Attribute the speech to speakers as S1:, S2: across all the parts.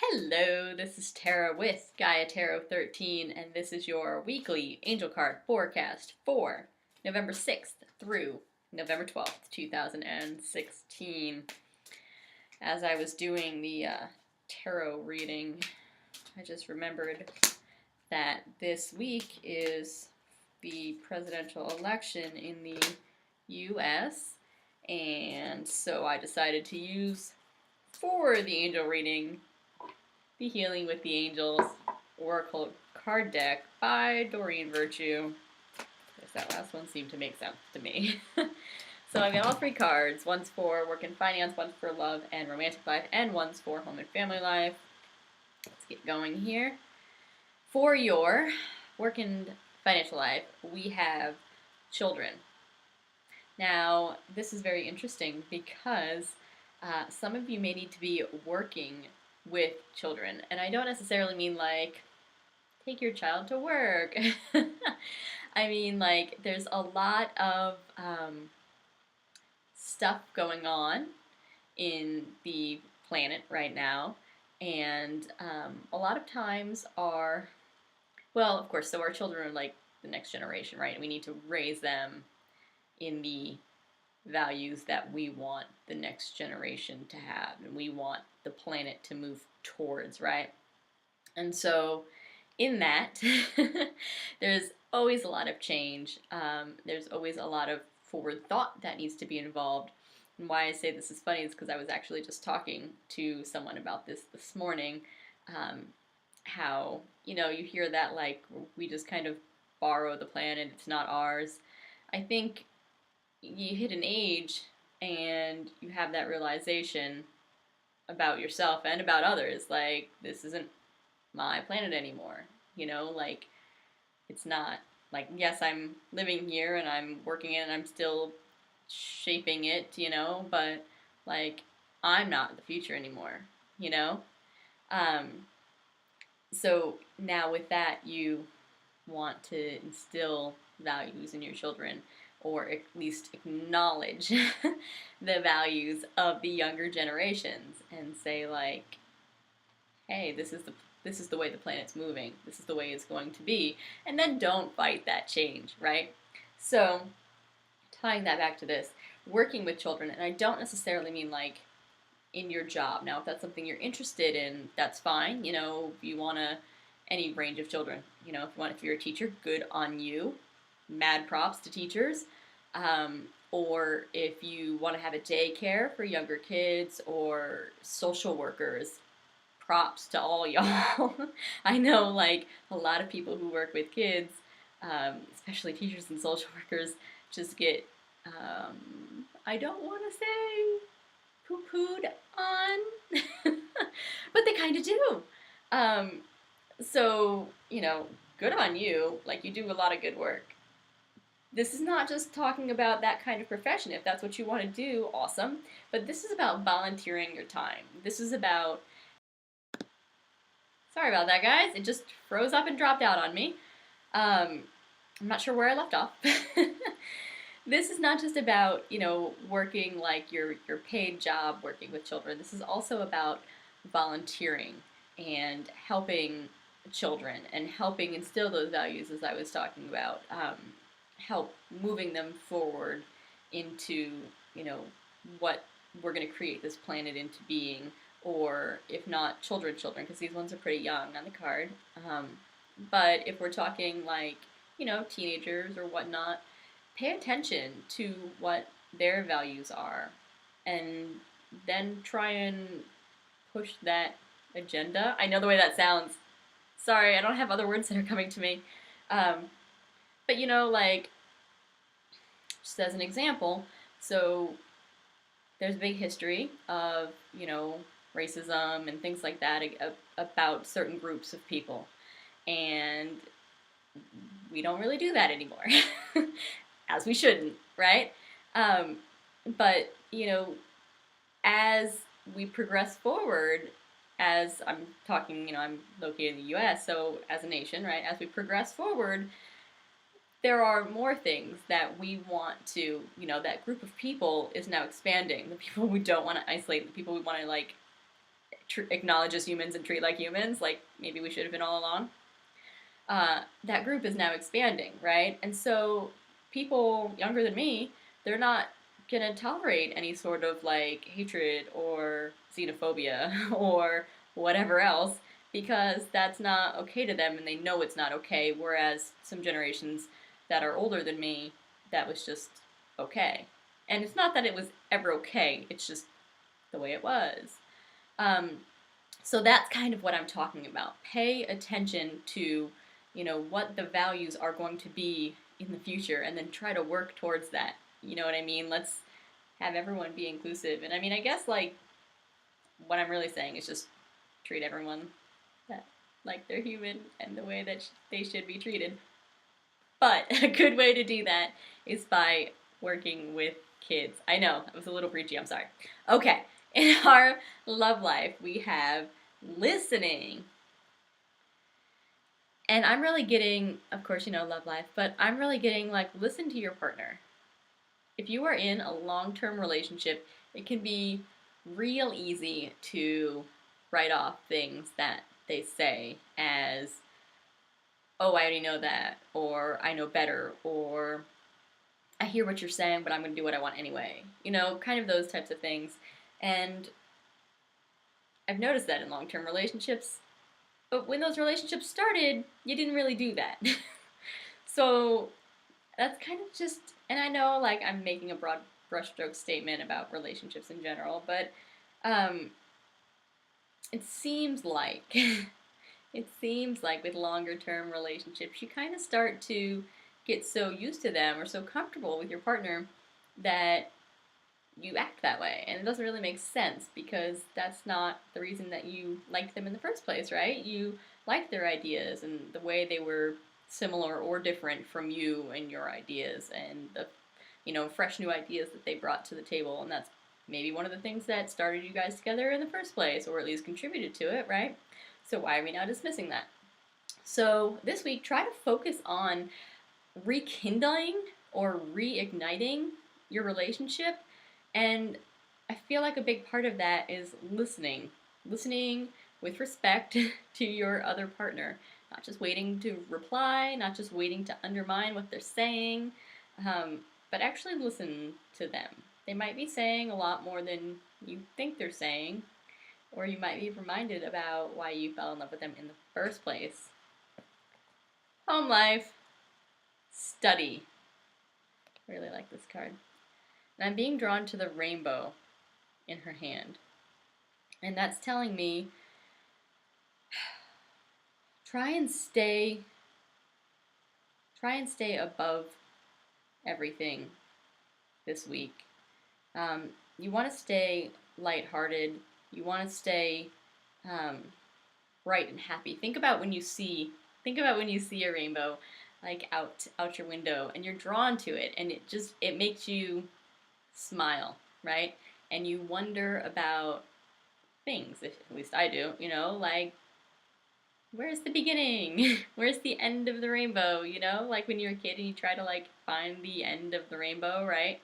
S1: Hello, this is Tara with Gaia Tarot 13, and this is your weekly angel card forecast for November 6th through November 12th, 2016. As I was doing the tarot reading, I just remembered that this week is the presidential election in the US, and so I decided to use for the angel reading the Healing with the Angels Oracle card deck by Doreen Virtue. I guess that last one seemed to make sense to me. So I got all three cards. One's for work and finance, one's for love and romantic life, and one's for home and family life. Let's get going here. For your work and financial life, we have children. Now, this is very interesting because some of you may need to be working with children. And I don't necessarily mean like, take your child to work. I mean, like, there's a lot of stuff going on in the planet right now. And a lot of times well, of course, so our children are like the next generation, right? We need to raise them in the values that we want the next generation to have and we want the planet to move towards, right? And so in that, there's always a lot of change. There's always a lot of forward thought that needs to be involved. And why I say this is funny is because I was actually just talking to someone about this morning. How, you hear that like we just kind of borrow the planet, it's not ours. I think you hit an age and you have that realization about yourself and about others, like, this isn't my planet anymore, like, it's not, like, yes, I'm living here and I'm working it and I'm still shaping it, but, like, I'm not the future anymore, you know? Um, so now with that, you want to instill values in your children, or at least acknowledge the values of the younger generations and say, like, hey, this is the way the planet's moving. This is the way it's going to be. And then don't fight that change, right? So, tying that back to this, working with children, and I don't necessarily mean like in your job. Now, if that's something you're interested in, that's fine. If you want to, any range of children, if you're a teacher, good on you. Mad props to teachers. Or if you want to have a daycare for younger kids or social workers, props to all y'all. I know, like, a lot of people who work with kids, especially teachers and social workers, just get, I don't want to say poo-pooed on, but they kind of do. So, good on you. Like, you do a lot of good work. This is not just talking about that kind of profession. If that's what you want to do, awesome. But this is about volunteering your time. This is about... Sorry about that, guys. It just froze up and dropped out on me. I'm not sure where I left off. This is not just about, working like your paid job working with children. This is also about volunteering and helping children and helping instill those values, as I was talking about. Help moving them forward into, what we're going to create this planet into being, or if not children, because these ones are pretty young on the card. But if we're talking like, teenagers or whatnot, pay attention to what their values are and then try and push that agenda. I know the way that sounds. Sorry, I don't have other words that are coming to me. But like, just as an example, so there's a big history of, racism and things like that about certain groups of people. And we don't really do that anymore, as we shouldn't, right? But, as we progress forward, as I'm talking, I'm located in the US, so as a nation, right, as we progress forward, there are more things that we want to, that group of people is now expanding. The people we don't want to isolate, the people we want to, like, acknowledge as humans and treat like humans, like maybe we should have been all along. That group is now expanding, right? And so people younger than me, they're not gonna tolerate any sort of like hatred or xenophobia or whatever else because that's not okay to them and they know it's not okay. Whereas some generations that are older than me, that was just okay. And it's not that it was ever okay, it's just the way it was. Um, so that's kind of what I'm talking about. Pay attention to, what the values are going to be in the future and then try to work towards that. You know what I mean? Let's have everyone be inclusive. And I mean, I guess like what I'm really saying is just treat everyone that like they're human and the way that they should be treated. But a good way to do that is by working with kids. I know, that was a little preachy, I'm sorry. Okay, in our love life, we have listening. And I'm really getting, of course, love life, but I'm really getting like, listen to your partner. If you are in a long term relationship, it can be real easy to write off things that they say as, oh, I already know that, or I know better, or I hear what you're saying, but I'm going to do what I want anyway. Kind of those types of things. And I've noticed that in long term relationships. But when those relationships started, you didn't really do that. So that's kind of just, and I know like I'm making a broad brushstroke statement about relationships in general, but it seems like with longer term relationships, you kind of start to get so used to them or so comfortable with your partner that you act that way. And it doesn't really make sense because that's not the reason that you liked them in the first place, right? You liked their ideas and the way they were similar or different from you and your ideas and the fresh new ideas that they brought to the table. And that's maybe one of the things that started you guys together in the first place, or at least contributed to it, right? So why are we now dismissing that? So this week, try to focus on rekindling or reigniting your relationship. And I feel like a big part of that is listening. Listening with respect to your other partner. Not just waiting to reply, not just waiting to undermine what they're saying, but actually listen to them. They might be saying a lot more than you think they're saying, or you might be reminded about why you fell in love with them in the first place. Home life. Study. I really like this card. And I'm being drawn to the rainbow in her hand. And that's telling me, try and stay above everything this week. You want to stay lighthearted. You want to stay bright and happy. Think about when you see a rainbow, like out your window, and you're drawn to it, and it makes you smile, right? And you wonder about things. At least I do. Like, where's the beginning? Where's the end of the rainbow? Like when you're a kid and you try to like find the end of the rainbow, right?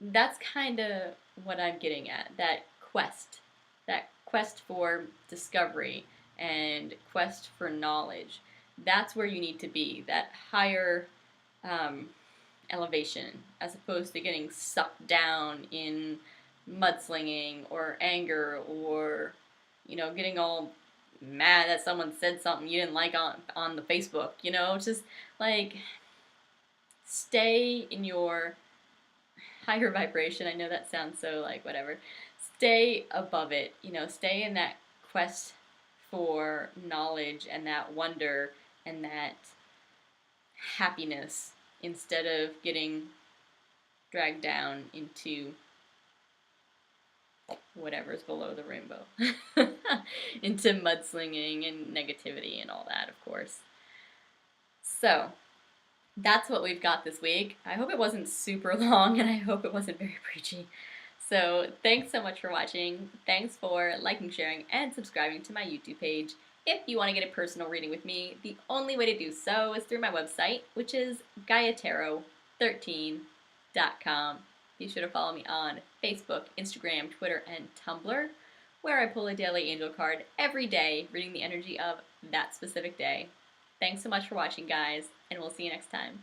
S1: That's kind of what I'm getting at. That quest for discovery and quest for knowledge. That's where you need to be. That higher elevation, as opposed to getting sucked down in mudslinging or anger or getting all mad that someone said something you didn't like on the Facebook. Just like stay in your higher vibration. I know that sounds so like whatever. Stay above it. Stay in that quest for knowledge and that wonder and that happiness instead of getting dragged down into whatever's below the rainbow. Into mudslinging and negativity and all that, of course. So, that's what we've got this week. I hope it wasn't super long and I hope it wasn't very preachy. So, thanks so much for watching. Thanks for liking, sharing, and subscribing to my YouTube page. If you want to get a personal reading with me, the only way to do so is through my website, which is GaiaTarot13.com. Be sure to follow me on Facebook, Instagram, Twitter, and Tumblr. where I pull a daily angel card every day, reading the energy of that specific day. Thanks so much for watching, guys, and we'll see you next time.